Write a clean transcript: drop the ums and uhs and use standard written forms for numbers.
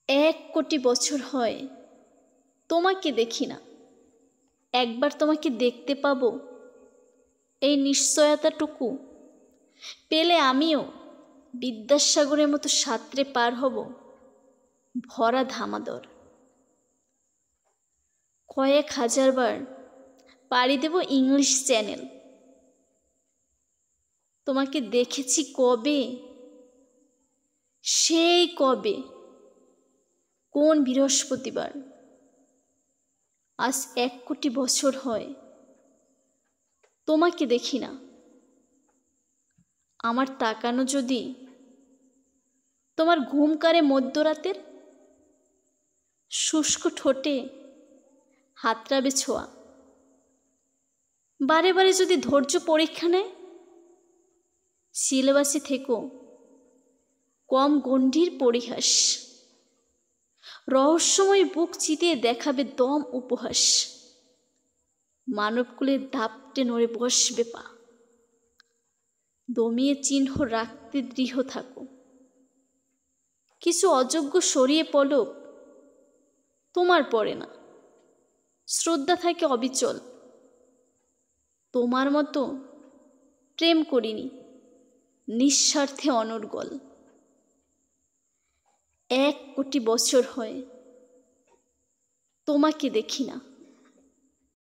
1 কোটি বছর হয় তোমাকে দেখি না, একবার তোমাকে দেখতে পাবো এই নিশ্চয়তাটুকু পেলে আমিও বিদ্যাসাগরের মতো সাঁতরে পার হব ভরা ধামাদর। কয়েক হাজারবার পাড়ি দেব ইংলিশ চ্যানেল। তোমাকে দেখেছি কবে, সেই কবে, কোন বৃহস্পতিবার। আজ 1 কোটি বছর হয় তোমাকে দেখি না। আমার তাকানো যদি তোমার ঘুম কারে মধ্যরাতের, শুষ্ক ঠোঁটে হাতড়াবে ছোঁয়া। বারে বারে যদি ধৈর্য পরীক্ষা নেয়, সিলেবাসে থেকো কম গণ্ডির পরিহাস। রহস্যময় বুক চিতিয়ে দেখাবে দম উপহাস। মানবকুলের দাপটে নড়ে বসবে পা। দমিয়ে চিহ্ন রাখতে দৃঢ় থাকো। কিছু অযোগ্য সরিয়ে পলক তোমার পড়ে না, শ্রদ্ধা থাকে অবিচল। তোমার মতো প্রেম করিনি নিঃস্বার্থে অনর্গল। 1 কোটি বছর হয় তোমাকে দেখি না।